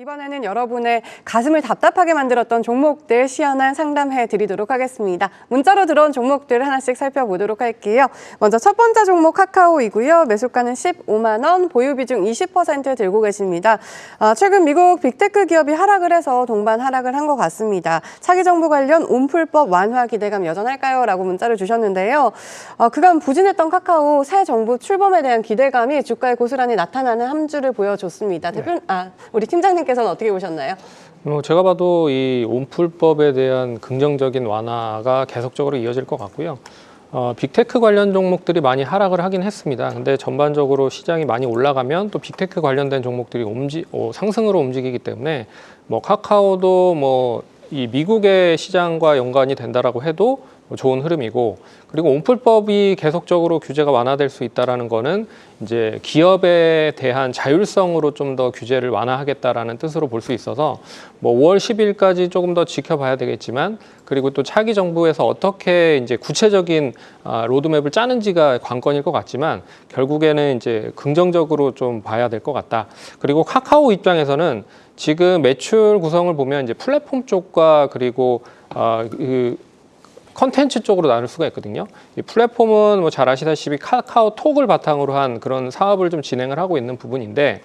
이번에는 여러분의 가슴을 답답하게 만들었던 종목들 시연한 상담해 드리도록 하겠습니다. 문자로 들어온 종목들 하나씩 살펴보도록 할게요. 먼저 첫 번째 종목 카카오이고요. 매수가는 15만 원, 보유 비중 20% 들고 계십니다. 최근 미국 빅테크 기업이 하락을 해서 동반 하락을 한 것 같습니다. 차기 정부 관련 온풀법 완화 기대감 여전할까요? 라고 문자를 주셨는데요. 그간 부진했던 카카오 새 정부 출범에 대한 기대감이 주가에 고스란히 나타나는 한 주를 보여줬습니다. 우리 팀장님께서는 어떻게 보셨나요? 제가 봐도 이 온풀법에 대한 긍정적인 완화가 계속적으로 이어질 것 같고요. 빅테크 관련 종목들이 많이 하락을 하긴 했습니다. 근데 전반적으로 시장이 많이 올라가면 또 빅테크 관련된 종목들이 상승으로 움직이기 때문에 카카오도 이 미국의 시장과 연관이 된다라고 해도 좋은 흐름이고, 그리고 온풀법이 계속적으로 규제가 완화될 수 있다라는 거는 이제 기업에 대한 자율성으로 좀 더 규제를 완화하겠다라는 뜻으로 볼 수 있어서 5월 10일까지 조금 더 지켜봐야 되겠지만, 그리고 또 차기 정부에서 어떻게 이제 구체적인 로드맵을 짜는지가 관건일 것 같지만 결국에는 이제 긍정적으로 좀 봐야 될 것 같다. 그리고 카카오 입장에서는 지금 매출 구성을 보면 이제 플랫폼 쪽과 그리고 컨텐츠 쪽으로 나눌 수가 있거든요. 이 플랫폼은 잘 아시다시피 카카오톡을 바탕으로 한 그런 사업을 좀 진행을 하고 있는 부분인데,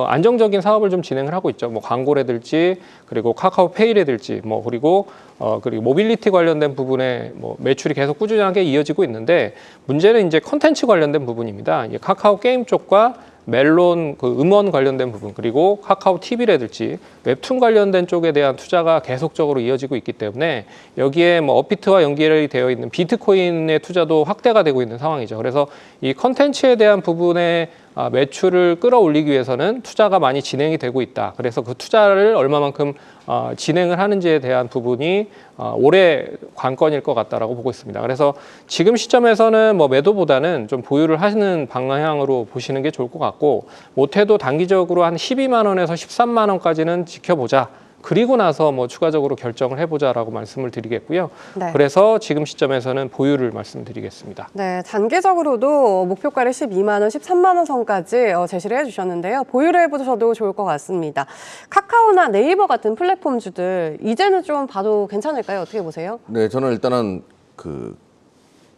안정적인 사업을 좀 진행을 하고 있죠. 광고라든지, 그리고 카카오페이라든지, 그리고 모빌리티 관련된 부분에 매출이 계속 꾸준하게 이어지고 있는데, 문제는 이제 컨텐츠 관련된 부분입니다. 카카오 게임 쪽과 멜론 음원 관련된 부분, 그리고 카카오 TV라든지 웹툰 관련된 쪽에 대한 투자가 계속적으로 이어지고 있기 때문에 여기에 업비트와 연결이 되어 있는 비트코인의 투자도 확대가 되고 있는 상황이죠. 그래서 이 컨텐츠에 대한 부분에 매출을 끌어올리기 위해서는 투자가 많이 진행이 되고 있다. 그래서 그 투자를 얼마만큼 진행을 하는지에 대한 부분이 올해 관건일 것 같다라고 보고 있습니다. 그래서 지금 시점에서는 매도보다는 좀 보유를 하시는 방향으로 보시는 게 좋을 것 같고, 못해도 단기적으로 한 12만 원에서 13만 원까지는 지켜보자. 그리고 나서 추가적으로 결정을 해보자라고 말씀을 드리겠고요. 네. 그래서 지금 시점에서는 보유를 말씀드리겠습니다. 네, 단기적으로도 목표가를 12만 원, 13만 원 선까지 제시를 해주셨는데요. 보유를 해보셔도 좋을 것 같습니다. 카카오나 네이버 같은 플랫폼주들 이제는 좀 봐도 괜찮을까요? 어떻게 보세요? 네, 저는 일단은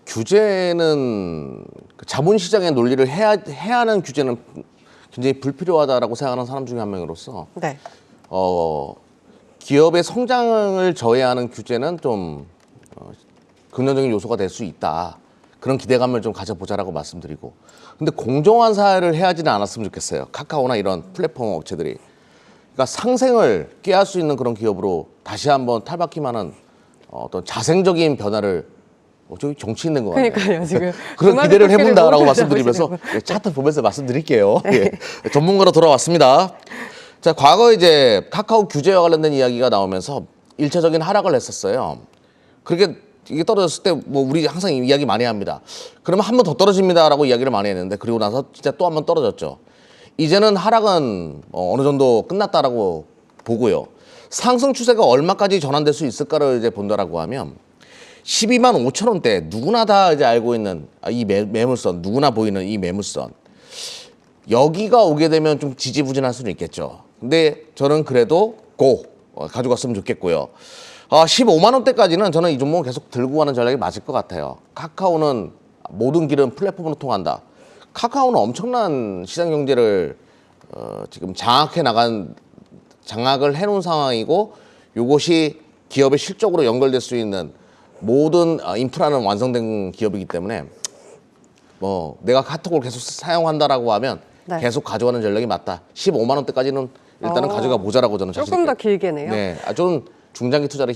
규제는 자본시장의 논리를 해야 하는 규제는 굉장히 불필요하다라고 생각하는 사람 중에 한 명으로서. 네. 기업의 성장을 저해하는 규제는 좀 긍정적인 요소가 될 수 있다. 그런 기대감을 좀 가져보자라고 말씀드리고. 근데 공정한 사회를 해야지는 않았으면 좋겠어요. 카카오나 이런 플랫폼 업체들이. 그러니까 상생을 깨할 수 있는 그런 기업으로 다시 한번 탈바꿈하는 어떤 자생적인 변화를 저기 정치 있는 거 같아요. 그러니까요, 지금. 그런 기대를 해본다라고 말씀드리면서 차트 보면서 말씀드릴게요. 네. 예. 전문가로 돌아왔습니다. 자, 과거 이제 카카오 규제와 관련된 이야기가 나오면서 1차적인 하락을 했었어요. 그렇게 이게 떨어졌을 때 우리 항상 이야기 많이 합니다. 그러면 한 번 더 떨어집니다라고 이야기를 많이 했는데, 그리고 나서 진짜 또 한 번 떨어졌죠. 이제는 하락은 어느 정도 끝났다라고 보고요. 상승 추세가 얼마까지 전환될 수 있을까를 이제 본다라고 하면 12만 5천 원대, 누구나 다 이제 알고 있는 이 매물선, 누구나 보이는 이 매물선, 여기가 오게 되면 좀 지지부진할 수는 있겠죠. 근데 저는 그래도 가져갔으면 좋겠고요. 15만 원대까지는 저는 이 종목을 계속 들고 가는 전략이 맞을 것 같아요. 카카오는 모든 길은 플랫폼으로 통한다. 카카오는 엄청난 시장 경제를 지금 장악을 해놓은 상황이고, 이것이 기업의 실적으로 연결될 수 있는 모든 인프라는 완성된 기업이기 때문에 내가 카톡을 계속 사용한다라고 하면 네. 계속 가져가는 전략이 맞다. 15만 원대까지는 일단은 가져가 보자라고 저는 자신 있게. 조금 더 길게네요. 네, 저는 중장기 투자를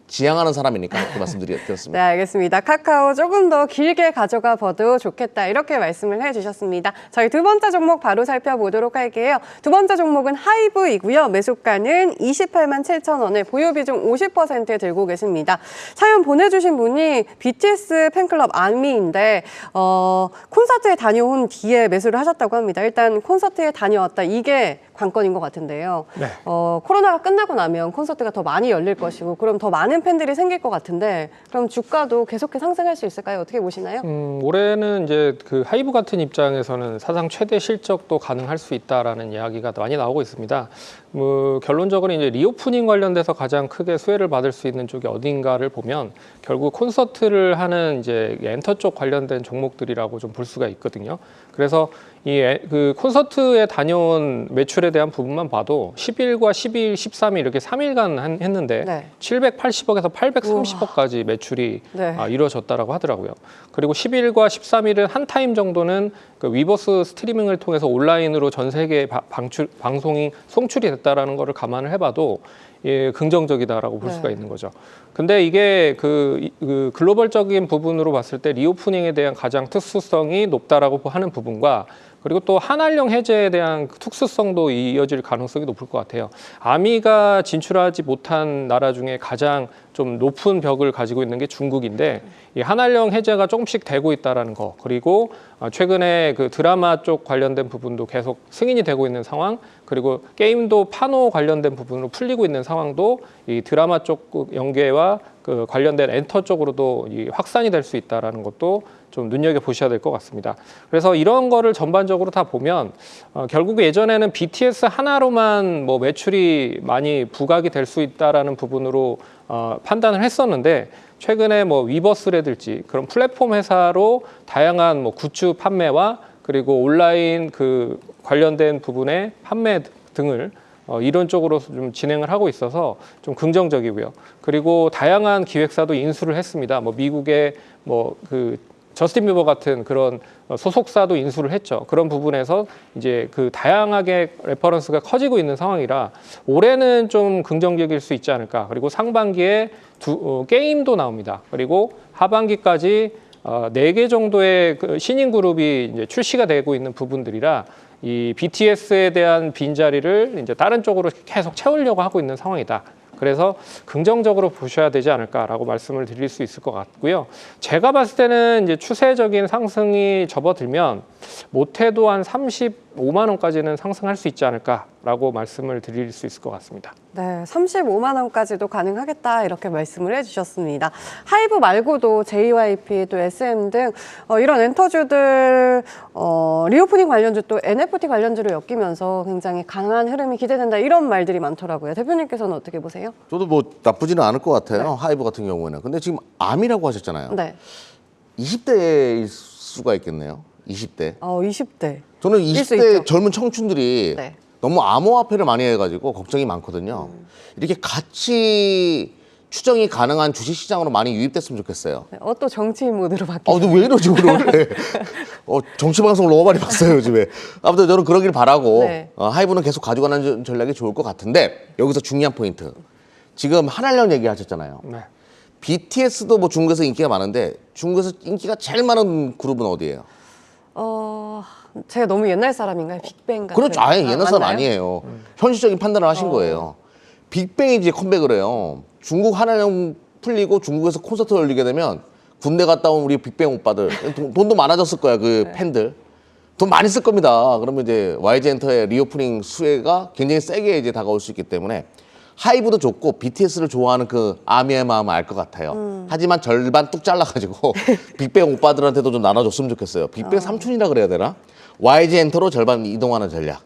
지향하는 사람이니까 그렇게 말씀드렸습니다. 네, 알겠습니다. 카카오 조금 더 길게 가져가 봐도 좋겠다, 이렇게 말씀을 해주셨습니다. 저희 두 번째 종목 바로 살펴보도록 할게요. 두 번째 종목은 하이브이고요. 매수가는 28만 7천 원에 보유 비중 50% 들고 계십니다. 사연 보내주신 분이 BTS 팬클럽 아미인데 콘서트에 다녀온 뒤에 매수를 하셨다고 합니다. 일단 콘서트에 다녀왔다, 이게 관건인 것 같은데요. 네. 코로나가 끝나고 나면 콘서트가 더 많이 열릴 것이고, 그럼 더 많은 많은 팬들이 생길 것 같은데 그럼 주가도 계속해 상승할 수 있을까요? 어떻게 보시나요? 올해는 이제 그 하이브 같은 입장에서는 사상 최대 실적도 가능할 수 있다라는 이야기가 많이 나오고 있습니다. 뭐 결론적으로 이제 리오프닝 관련돼서 가장 크게 수혜를 받을 수 있는 쪽이 어딘가를 보면 결국 콘서트를 하는 이제 엔터 쪽 관련된 종목들이라고 좀 볼 수가 있거든요. 그래서 그 콘서트에 다녀온 매출에 대한 부분만 봐도 10일과 12일, 13일 이렇게 3일간 했는데 네. 780억에서 830억까지 매출이 네. 이루어졌다라고 하더라고요. 그리고 10일과 13일은 한 타임 정도는 그 위버스 스트리밍을 통해서 온라인으로 전 세계 방송이 송출이 됐다라는 거를 감안을 해봐도 예, 긍정적이다라고 볼 네. 수가 있는 거죠. 근데 이게 그 글로벌적인 부분으로 봤을 때 리오프닝에 대한 가장 특수성이 높다라고 하는 부분과 그리고 또 한한령 해제에 대한 특수성도 이어질 가능성이 높을 것 같아요. 아미가 진출하지 못한 나라 중에 가장 좀 높은 벽을 가지고 있는 게 중국인데 이 한한령 해제가 조금씩 되고 있다라는 거 그리고 최근에 그 드라마 쪽 관련된 부분도 계속 승인이 되고 있는 상황 그리고 게임도 판호 관련된 부분으로 풀리고 있는 상황도 이 드라마 쪽 연계와 그 관련된 엔터 쪽으로도 이 확산이 될 수 있다라는 것도 좀 눈여겨 보셔야 될 것 같습니다. 그래서 이런 거를 전반적으로 다 보면 결국 예전에는 BTS 하나로만 뭐 매출이 많이 부각이 될 수 있다라는 부분으로 판단을 했었는데 최근에 뭐 위버스라든지 그런 플랫폼 회사로 다양한 뭐 굿즈 판매와 그리고 온라인 그 관련된 부분의 판매 등을 이런 쪽으로 좀 진행을 하고 있어서 좀 긍정적이고요. 그리고 다양한 기획사도 인수를 했습니다. 뭐 미국의 뭐 그 저스틴 비버 같은 그런 소속사도 인수를 했죠. 그런 부분에서 이제 그 다양하게 레퍼런스가 커지고 있는 상황이라 올해는 좀 긍정적일 수 있지 않을까. 그리고 상반기에 게임도 나옵니다. 그리고 하반기까지 4개 정도의 그 신인 그룹이 이제 출시가 되고 있는 부분들이라 이 BTS에 대한 빈자리를 이제 다른 쪽으로 계속 채우려고 하고 있는 상황이다. 그래서 긍정적으로 보셔야 되지 않을까라고 말씀을 드릴 수 있을 것 같고요. 제가 봤을 때는 이제 추세적인 상승이 접어들면 못해도 한 35만 원까지는 상승할 수 있지 않을까라고 말씀을 드릴 수 있을 것 같습니다. 네, 35만 원까지도 가능하겠다 이렇게 말씀을 해주셨습니다. 하이브 말고도 JYP 또 SM 등 이런 엔터주들 리오프닝 관련주 또 NFT 관련주로 엮이면서 굉장히 강한 흐름이 기대된다 이런 말들이 많더라고요. 대표님께서는 어떻게 보세요? 저도 뭐 나쁘지는 않을 것 같아요. 하이브 같은 경우에는. 근데 지금 암이라고 하셨잖아요. 네. 20대일 수가 있겠네요. 20대. 20대. 저는 수 20대 있죠. 젊은 청춘들이 네. 너무 암호화폐를 많이 해가지고 걱정이 많거든요. 이렇게 같이 추정이 가능한 주식시장으로 많이 유입됐으면 좋겠어요. 네, 또 정치인 모드로 바뀌죠. 너 왜 이러지 오늘? 정치 방송을 너무 많이 봤어요 요즘에. 아무튼 저는 그러길 바라고 네. 하이브는 계속 가져가는 전략이 좋을 것 같은데 여기서 중요한 포인트. 지금 한한령 얘기하셨잖아요. 네. BTS도 뭐 중국에서 인기가 많은데 중국에서 인기가 제일 많은 그룹은 어디예요? 제가 너무 옛날 사람인가요? 빅뱅 같은. 그렇죠. 아예 옛날 사람 맞나요? 아니에요. 현실적인 판단을 하신 거예요. 빅뱅이 이제 컴백을 해요. 중국 한한령 풀리고 중국에서 콘서트 열리게 되면 군대 갔다 온 우리 빅뱅 오빠들 돈도 많아졌을 거야 그 팬들. 돈 많이 쓸 겁니다. 그러면 이제 YG 엔터의 리오프닝 수혜가 굉장히 세게 이제 다가올 수 있기 때문에 하이브도 좋고 BTS를 좋아하는 그 아미의 마음을 알 것 같아요. 하지만 절반 뚝 잘라가지고 빅뱅 오빠들한테도 좀 나눠줬으면 좋겠어요. 빅뱅 삼촌이라 그래야 되나? YG 엔터로 절반 이동하는 전략.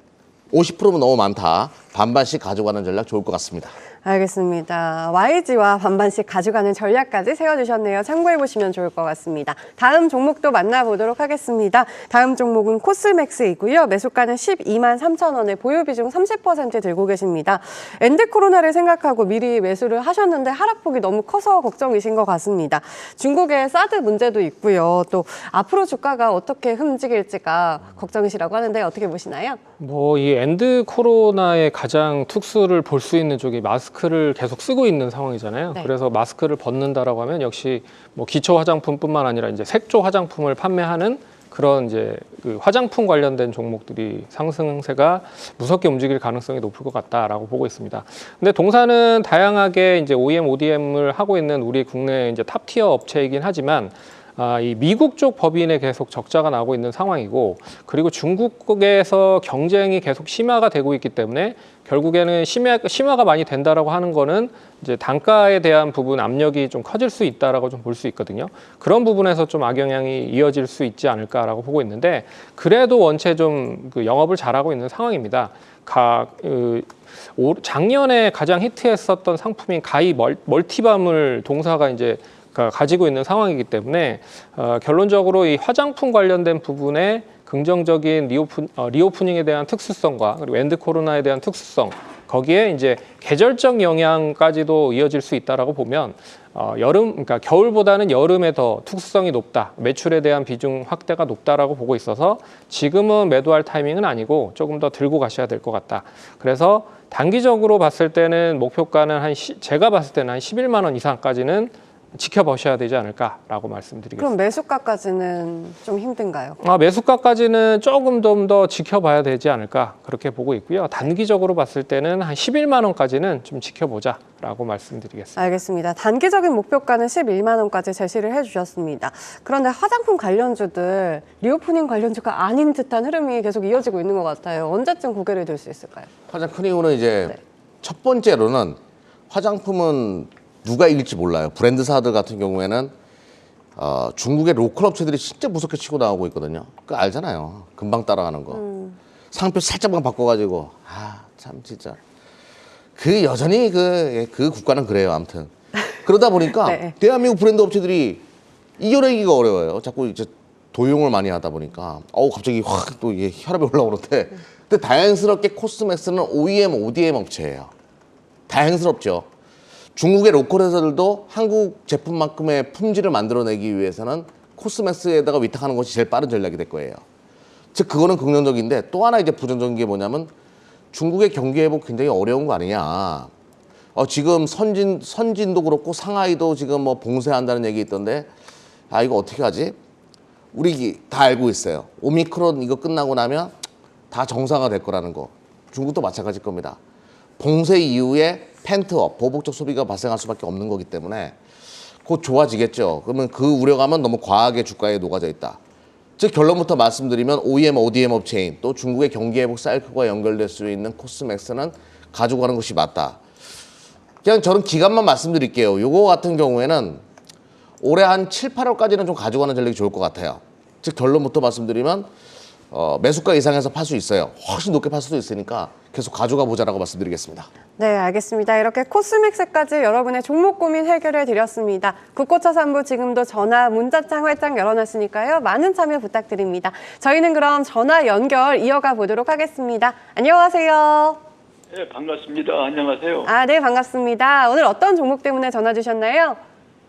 50%면 너무 많다. 반반씩 가져가는 전략 좋을 것 같습니다. 알겠습니다. YG와 반반씩 가져가는 전략까지 세워주셨네요. 참고해보시면 좋을 것 같습니다. 다음 종목도 만나보도록 하겠습니다. 다음 종목은 코스맥스이고요. 매수가는 12만 3천 원에 보유 비중 30% 들고 계십니다. 엔드 코로나를 생각하고 미리 매수를 하셨는데 하락폭이 너무 커서 걱정이신 것 같습니다. 중국의 사드 문제도 있고요. 또 앞으로 주가가 어떻게 움직일지가 걱정이시라고 하는데 어떻게 보시나요? 뭐 이 엔드 코로나의 가장 특수를 볼 수 있는 쪽이 마스크를 계속 쓰고 있는 상황이잖아요. 네. 그래서 마스크를 벗는다라고 하면 역시 뭐 기초 화장품뿐만 아니라 이제 색조 화장품을 판매하는 그런 이제 그 화장품 관련된 종목들이 상승세가 무섭게 움직일 가능성이 높을 것 같다라고 보고 있습니다. 근데 동사는 다양하게 이제 OEM, ODM을 하고 있는 우리 국내 이제 탑티어 업체이긴 하지만 이 미국 쪽 법인에 계속 적자가 나고 있는 상황이고, 그리고 중국에서 경쟁이 계속 심화가 되고 있기 때문에 결국에는 심화가 많이 된다라고 하는 거는 이제 단가에 대한 부분 압력이 좀 커질 수 있다라고 좀 볼 수 있거든요. 그런 부분에서 좀 악영향이 이어질 수 있지 않을까라고 보고 있는데, 그래도 원체 좀 그 영업을 잘하고 있는 상황입니다. 작년에 가장 히트했었던 상품인 가히 멀티밤을 동사가 이제 가지고 있는 상황이기 때문에 결론적으로 이 화장품 관련된 부분에 긍정적인 리오프닝에 대한 특수성과 그리고 엔드 코로나에 대한 특수성, 거기에 이제 계절적 영향까지도 이어질 수 있다라고 보면 그러니까 겨울보다는 여름에 더 특수성이 높다, 매출에 대한 비중 확대가 높다라고 보고 있어서 지금은 매도할 타이밍은 아니고 조금 더 들고 가셔야 될 것 같다. 그래서 단기적으로 봤을 때는 목표가는 제가 봤을 때는 한 11만 원 이상까지는 지켜보셔야 되지 않을까라고 말씀드리겠습니다. 그럼 매수가까지는 좀 힘든가요? 매수가까지는 조금 좀 더 지켜봐야 되지 않을까 그렇게 보고 있고요. 단기적으로 봤을 때는 한 11만 원까지는 좀 지켜보자라고 말씀드리겠습니다. 알겠습니다. 단기적인 목표가는 11만 원까지 제시를 해주셨습니다. 그런데 화장품 관련주들 리오프닝 관련주가 아닌 듯한 흐름이 계속 이어지고 있는 것 같아요. 언제쯤 고개를 들 수 있을까요? 가장 큰 이유는 이제 첫 번째로는 화장품은 누가 이길지 몰라요. 브랜드사들 같은 경우에는 중국의 로컬 업체들이 진짜 무섭게 치고 나오고 있거든요. 그거 알잖아요. 금방 따라가는 거. 상표 살짝만 바꿔가지고 참 진짜 그 여전히 그 국가는 그래요. 아무튼 그러다 보니까 네. 대한민국 브랜드 업체들이 이겨내기가 어려워요. 자꾸 이제 도용을 많이 하다 보니까 갑자기 확 또 이게 혈압이 올라오는데 근데 다행스럽게 코스맥스는 OEM, ODM 업체예요. 다행스럽죠. 중국의 로컬 회사들도 한국 제품만큼의 품질을 만들어내기 위해서는 코스맥스에다가 위탁하는 것이 제일 빠른 전략이 될 거예요. 즉 그거는 긍정적인데 또 하나 이제 부정적인 게 뭐냐면 중국의 경기 회복 굉장히 어려운 거 아니냐. 지금 선진도 그렇고 상하이도 지금 뭐 봉쇄한다는 얘기 있던데 이거 어떻게 하지? 우리 다 알고 있어요. 오미크론 이거 끝나고 나면 다 정상화 될 거라는 거. 중국도 마찬가지일 겁니다. 봉쇄 이후에 펜트업, 보복적 소비가 발생할 수밖에 없는 거기 때문에 곧 좋아지겠죠. 그러면 그 우려감은 너무 과하게 주가에 녹아져 있다. 즉 결론부터 말씀드리면 OEM, ODM 업체인 또 중국의 경기 회복 사이클과 연결될 수 있는 코스맥스는 가지고 가는 것이 맞다. 그냥 저는 기간만 말씀드릴게요. 요거 같은 경우에는 올해 한 7, 8월까지는 좀 가지고 가는 전략이 좋을 것 같아요. 즉 결론부터 말씀드리면 매수가 이상에서 팔 수 있어요. 훨씬 높게 팔 수도 있으니까 계속 가져가 보자라고 말씀드리겠습니다. 네, 알겠습니다. 이렇게 코스맥스까지 여러분의 종목 고민 해결해 드렸습니다. 국고차 3부 지금도 전화, 문자창 활짝 열어놨으니까요. 많은 참여 부탁드립니다. 저희는 그럼 전화 연결 이어가 보도록 하겠습니다. 안녕하세요. 네, 반갑습니다. 안녕하세요. 네, 반갑습니다. 오늘 어떤 종목 때문에 전화 주셨나요?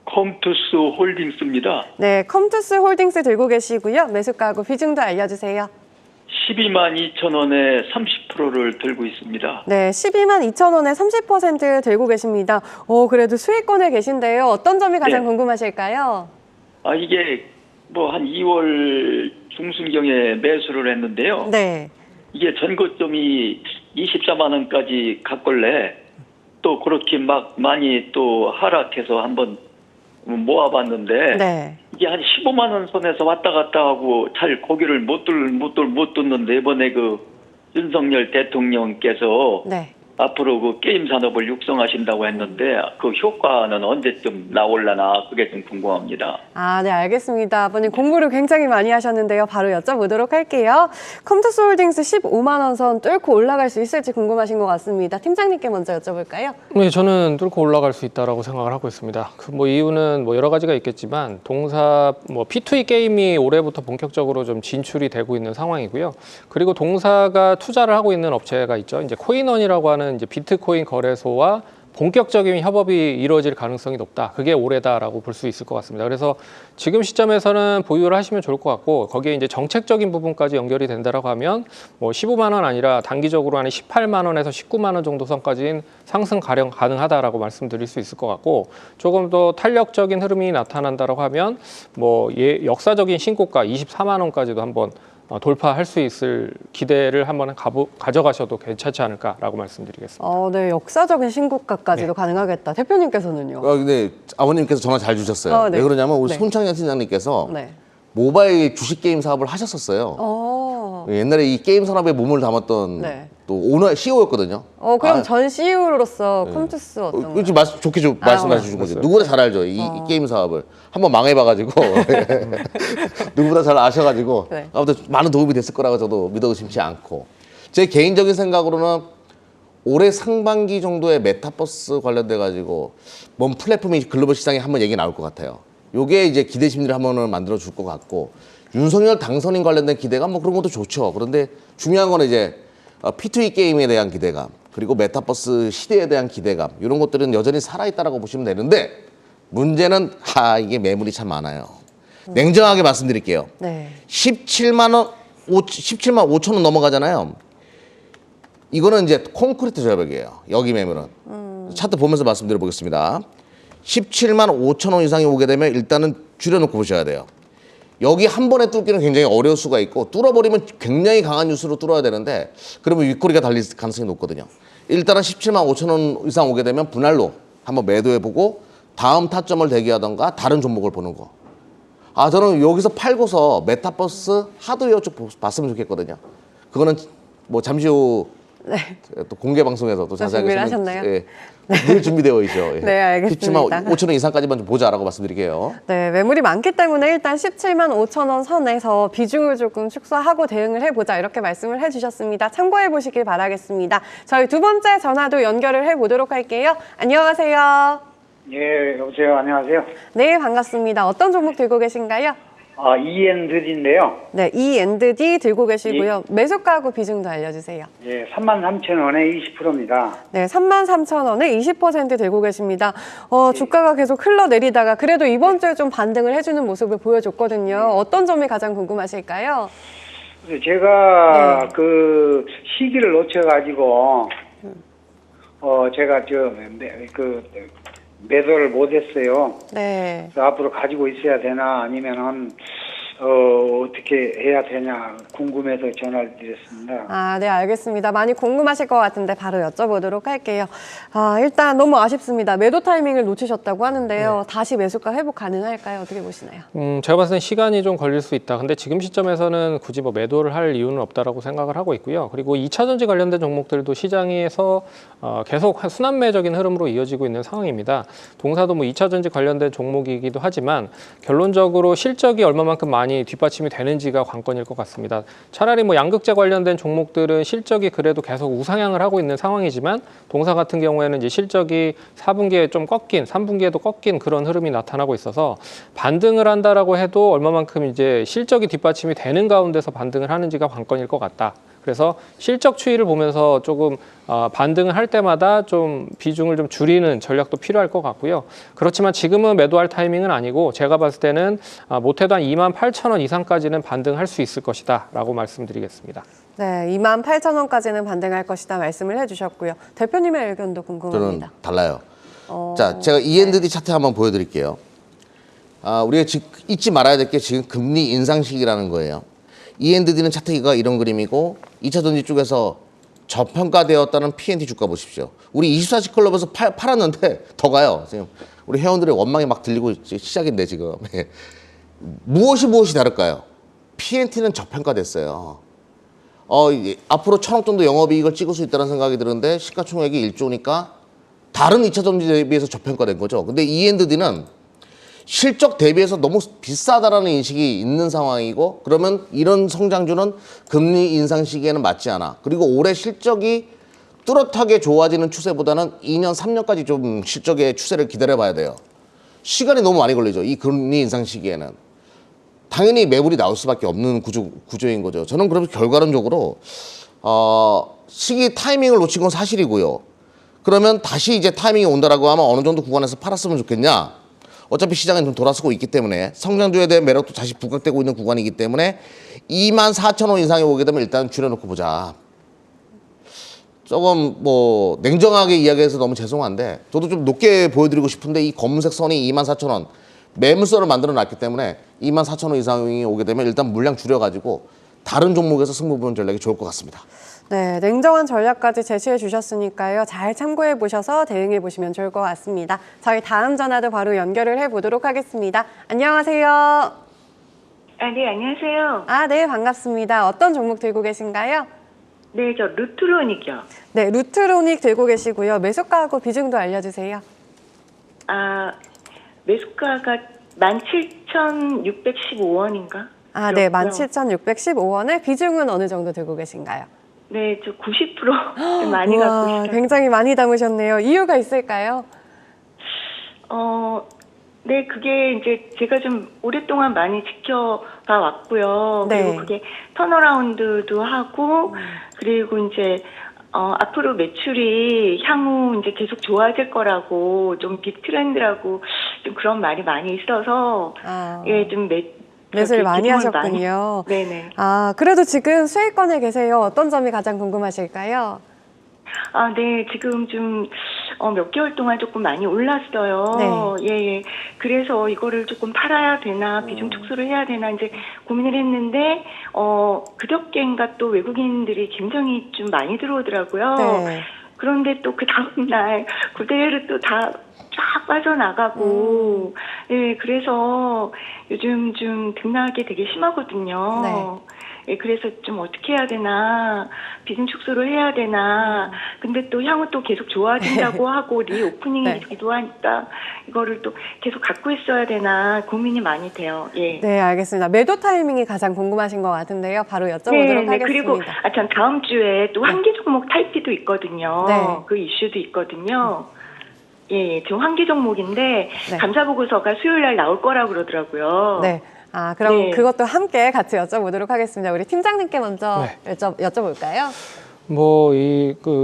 컴투스 홀딩스입니다. 네, 컴투스 홀딩스 들고 계시고요. 매수가하고 비중도 알려주세요. 12만 2천 원에 30%를 들고 있습니다. 네, 12만 2천 원에 30% 들고 계십니다. 그래도 수익권에 계신데요. 어떤 점이 가장 네. 궁금하실까요? 이게 뭐 한 2월 중순경에 매수를 했는데요. 네. 이게 전고점이 24만 원까지 갔걸래 또 그렇게 막 많이 또 하락해서 한번 모아봤는데 네. 이게 한 15만 원 선에서 왔다 갔다 하고 잘 고개를 못 뚫는데 이번에 그 윤석열 대통령께서 네. 앞으로 그 게임 산업을 육성하신다고 했는데 그 효과는 언제쯤 나올라나 그게 좀 궁금합니다. 네, 알겠습니다. 아버님 공부를 굉장히 많이 하셨는데요. 바로 여쭤보도록 할게요. 컴투스 홀딩스 15만 원 선 뚫고 올라갈 수 있을지 궁금하신 것 같습니다. 팀장님께 먼저 여쭤볼까요? 네, 저는 뚫고 올라갈 수 있다라고 생각을 하고 있습니다. 이유는 여러 가지가 있겠지만 P2E 게임이 올해부터 본격적으로 좀 진출이 되고 있는 상황이고요. 그리고 동사가 투자를 하고 있는 업체가 있죠. 이제 코인원이라고 하는 이제 비트코인 거래소와 본격적인 협업이 이루어질 가능성이 높다. 그게 올해다라고 볼 수 있을 것 같습니다. 그래서 지금 시점에서는 보유를 하시면 좋을 것 같고 거기에 이제 정책적인 부분까지 연결이 된다라고 하면 15만 원 아니라 단기적으로 한 18만 원에서 19만 원 정도 선까지는 상승 가능하다라고 말씀드릴 수 있을 것 같고 조금 더 탄력적인 흐름이 나타난다라고 하면 역사적인 신고가 24만 원까지도 한번 돌파할 수 있을 기대를 한번 가져가셔도 괜찮지 않을까라고 말씀드리겠습니다. 네, 역사적인 신고가까지도 가능하겠다. 대표님께서는요? 근데 아버님께서 전화 잘 주셨어요. 네. 왜 그러냐면 우리 네. 손창 최상현 팀장님께서 네. 모바일 주식 게임 사업을 하셨었어요. 옛날에 이 게임 산업에 몸을 담았던 네. 또 오너 CEO였거든요. 그럼 전 CEO로서 컴투스 어떤 그렇지 좋게 좀 말씀해 주신 거죠. 누구보다 잘 알죠. 이 게임 사업을 한번 망해봐가지고 누구보다 잘 아셔가지고 네. 아무튼 많은 도움이 됐을 거라고 저도 믿어 의심치 않고 제 개인적인 생각으로는 올해 상반기 정도에 메타버스 관련돼 가지고 뭔 플랫폼이 글로벌 시장에 한번 얘기 나올 것 같아요. 요게 이제 기대 심리를 한번 만들어 줄 것 같고 윤석열 당선인 관련된 기대감 뭐 그런 것도 좋죠. 그런데 중요한 건 이제 P2E 게임에 대한 기대감 그리고 메타버스 시대에 대한 기대감 이런 것들은 여전히 살아있다라고 보시면 되는데 문제는 이게 매물이 참 많아요. 냉정하게 말씀드릴게요. 네. 17만 5천 원 넘어가잖아요. 이거는 이제 콘크리트 절벽이에요. 여기 매물은. 차트 보면서 말씀드려 보겠습니다. 17만 5천 원 이상이 오게 되면 일단은 줄여놓고 보셔야 돼요. 여기 한 번에 뚫기는 굉장히 어려울 수가 있고 뚫어버리면 굉장히 강한 뉴스로 뚫어야 되는데 그러면 윗꼬리가 달릴 가능성이 높거든요. 일단은 17만 5천 원 이상 오게 되면 분할로 한번 매도해보고 다음 타점을 대기하던가 다른 종목을 보는 거. 저는 여기서 팔고서 메타버스 하드웨어 쪽 봤으면 좋겠거든요. 그거는 뭐 잠시 후 또 공개 방송에서 또 자세하게 준비를 하셨나요? 늘 준비되어 있죠. 예. 네, 알겠습니다. 17만 5천 원 이상까지만 좀 보자라고 말씀드릴게요. 네, 매물이 많기 때문에 일단 17만 5천 원 선에서 비중을 조금 축소하고 대응을 해보자 이렇게 말씀을 해주셨습니다. 참고해 보시길 바라겠습니다. 저희 두 번째 전화도 연결을 해보도록 할게요. 안녕하세요. 예, 여보세요. 안녕하세요. 네, 반갑습니다. 어떤 종목 들고 계신가요? E&D인데요. 네, E&D 들고 계시고요. 매수가하고 비중도 알려주세요. 예, 33,000원에 20%입니다. 네, 33,000원에 20% 들고 계십니다. 주가가 계속 흘러내리다가 그래도 이번 주에 좀 반등을 해주는 모습을 보여줬거든요. 어떤 점이 가장 궁금하실까요? 그래서 제가 그 시기를 놓쳐가지고 제가 매도를 못했어요. 네. 그래서 앞으로 가지고 있어야 되나 아니면은 어떻게 해야 되냐 궁금해서 전화를 드렸습니다. 네, 알겠습니다. 많이 궁금하실 것 같은데 바로 여쭤보도록 할게요. 일단 너무 아쉽습니다. 매도 타이밍을 놓치셨다고 하는데요. 다시 매수가 회복 가능할까요? 어떻게 보시나요? 제가 봤을 땐 시간이 좀 걸릴 수 있다. 근데 지금 시점에서는 굳이 뭐 매도를 할 이유는 없다라고 생각을 하고 있고요. 그리고 2차전지 관련된 종목들도 시장에서 계속 순환매적인 흐름으로 이어지고 있는 상황입니다. 동사도 뭐 2차전지 관련된 종목이기도 하지만 결론적으로 실적이 얼마만큼 많이 뒷받침이 되는지가 관건일 것 같습니다. 차라리 뭐 양극재 관련된 종목들은 실적이 그래도 계속 우상향을 하고 있는 상황이지만 동사 같은 경우에는 이제 실적이 4분기에 좀 꺾인, 3분기에도 꺾인 그런 흐름이 나타나고 있어서 반등을 한다라고 해도 얼마만큼 이제 실적이 뒷받침이 되는 가운데서 반등을 하는지가 관건일 것 같다. 그래서 실적 추이를 보면서 조금 반등을 할 때마다 좀 비중을 좀 줄이는 전략도 필요할 것 같고요. 그렇지만 지금은 매도할 타이밍은 아니고 제가 봤을 때는 못해도 한 28,000원 이상까지는 반등할 수 있을 것이다 라고 말씀드리겠습니다. 네, 28,000원까지는 반등할 것이다 말씀을 해주셨고요. 대표님의 의견도 저는 궁금합니다. 달라요. 자, 제가 E&D 차트 한번 보여드릴게요. 우리가 지금 잊지 말아야 될 게 지금 금리 인상 시기라는 거예요. E&D는 차트가 이런 그림이고 2차전지 쪽에서 저평가되었다는 P&T 주가 보십시오. 우리 24시 클럽에서 팔았는데 더 가요. 지금 우리 회원들의 원망이 막 들리고 시작인데 지금 무엇이 다를까요? P&T는 저평가됐어요. 앞으로 1,000억 정도 영업이익을 찍을 수 있다는 생각이 드는데 시가총액이 1조니까 다른 2차전지 대비해서 저평가된 거죠. 근데 E&D는 실적 대비해서 너무 비싸다라는 인식이 있는 상황이고 그러면 이런 성장주는 금리 인상 시기에는 맞지 않아. 그리고 올해 실적이 뚜렷하게 좋아지는 추세보다는 2년, 3년까지 좀 실적의 추세를 기다려봐야 돼요. 시간이 너무 많이 걸리죠. 이 금리 인상 시기에는. 당연히 매물이 나올 수밖에 없는 구조인 거죠. 저는 그러면 결과론적으로 시기 타이밍을 놓친 건 사실이고요. 그러면 다시 이제 타이밍이 온다라고 하면 어느 정도 구간에서 팔았으면 좋겠냐? 어차피 시장은 좀 돌아서고 있기 때문에 성장주에 대한 매력도 다시 부각되고 있는 구간이기 때문에 24,000원 이상이 오게 되면 일단 줄여놓고 보자. 조금 뭐 냉정하게 이야기해서 너무 죄송한데 저도 좀 높게 보여드리고 싶은데 이 검은색 선이 24,000원 매물선을 만들어 놨기 때문에 24,000원 이상이 오게 되면 일단 물량 줄여가지고 다른 종목에서 승부 보는 전략이 좋을 것 같습니다. 네, 냉정한 전략까지 제시해 주셨으니까요. 잘 참고해 보셔서 대응해 보시면 좋을 것 같습니다. 저희 다음 전화도 바로 연결을 해 보도록 하겠습니다. 안녕하세요. 네, 안녕하세요. 네, 반갑습니다. 어떤 종목 들고 계신가요? 네, 저 루트로닉이요. 네, 루트로닉 들고 계시고요. 매수가하고 비중도 알려주세요. 매수가가 17,615원인가? 네, 17,615원에 비중은 어느 정도 들고 계신가요? 네, 저 90% 좀 많이 갖고 있어요. 굉장히 많이 담으셨네요. 이유가 있을까요? 네, 그게 이제 제가 좀 오랫동안 많이 지켜봐 왔고요. 네. 그리고 그게 턴어라운드도 하고, 그리고 이제 앞으로 매출이 향후 이제 계속 좋아질 거라고 좀 빅 트렌드라고 좀 그런 말이 많이 있어서 예, 좀 매수를 많이 비중을 하셨군요. 네네. 그래도 지금 수익권에 계세요. 어떤 점이 가장 궁금하실까요? 네, 지금 좀 몇 개월 동안 조금 많이 올랐어요. 네. 예. 그래서 이거를 조금 팔아야 되나, 비중 축소를 해야 되나 이제 고민을 했는데 그저께인가 또 외국인들이 굉장히 좀 많이 들어오더라고요. 네. 그런데 또 그 다음 날 그대로 또 다 쫙 빠져나가고, 예, 그래서 요즘 좀 등락이 되게 심하거든요. 네. 예, 그래서 좀 어떻게 해야 되나, 비중 축소를 해야 되나, 근데 또 향후 또 계속 좋아진다고 하고, 리오프닝이기도 하니까, 이거를 또 계속 갖고 있어야 되나, 고민이 많이 돼요. 예. 네, 알겠습니다. 매도 타이밍이 가장 궁금하신 것 같은데요. 바로 여쭤보도록 하겠습니다. 그리고, 전 다음 주에 또 환기 종목 탈피도 있거든요. 네. 그 이슈도 있거든요. 예, 지금 환기 종목인데, 네. 감사 보고서가 수요일 날 나올 거라고 그러더라고요. 네. 그럼 네. 그것도 함께 같이 여쭤보도록 하겠습니다. 우리 팀장님께 먼저 네. 여쭤볼까요?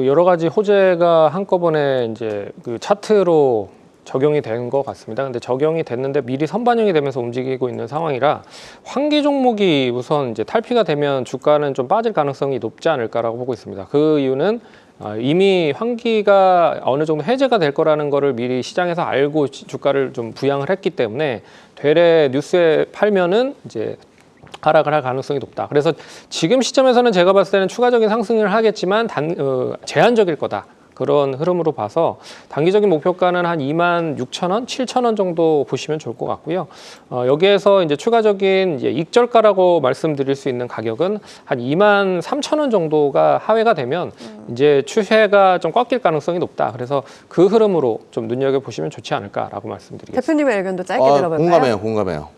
여러 가지 호재가 한꺼번에 이제 그 차트로 적용이 된 것 같습니다. 근데 적용이 됐는데 미리 선반영이 되면서 움직이고 있는 상황이라 환기 종목이 우선 이제 탈피가 되면 주가는 좀 빠질 가능성이 높지 않을까라고 보고 있습니다. 그 이유는 이미 환기가 어느 정도 해제가 될 거라는 거를 미리 시장에서 알고 주가를 좀 부양을 했기 때문에 되레 뉴스에 팔면은 이제 하락을 할 가능성이 높다. 그래서 지금 시점에서는 제가 봤을 때는 추가적인 상승을 하겠지만 제한적일 거다. 그런 흐름으로 봐서 단기적인 목표가는 한 26,000원, 7,000원 정도 보시면 좋을 것 같고요. 여기에서 이제 추가적인 이제 익절가라고 말씀드릴 수 있는 가격은 한 23,000원 정도가 하회가 되면 이제 추세가 좀 꺾일 가능성이 높다. 그래서 그 흐름으로 좀 눈여겨 보시면 좋지 않을까라고 말씀드리겠습니다. 대표님의 의견도 짧게 들어볼까요? 공감해요.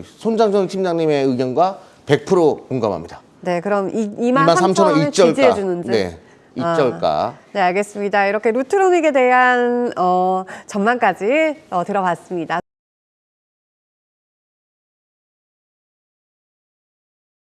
손장정 팀장님의 의견과 100% 공감합니다. 네, 그럼 23,000원을 지지해 주는 줄. 네, 익절가. 네, 알겠습니다. 이렇게 루트로닉에 대한 전망까지 들어봤습니다.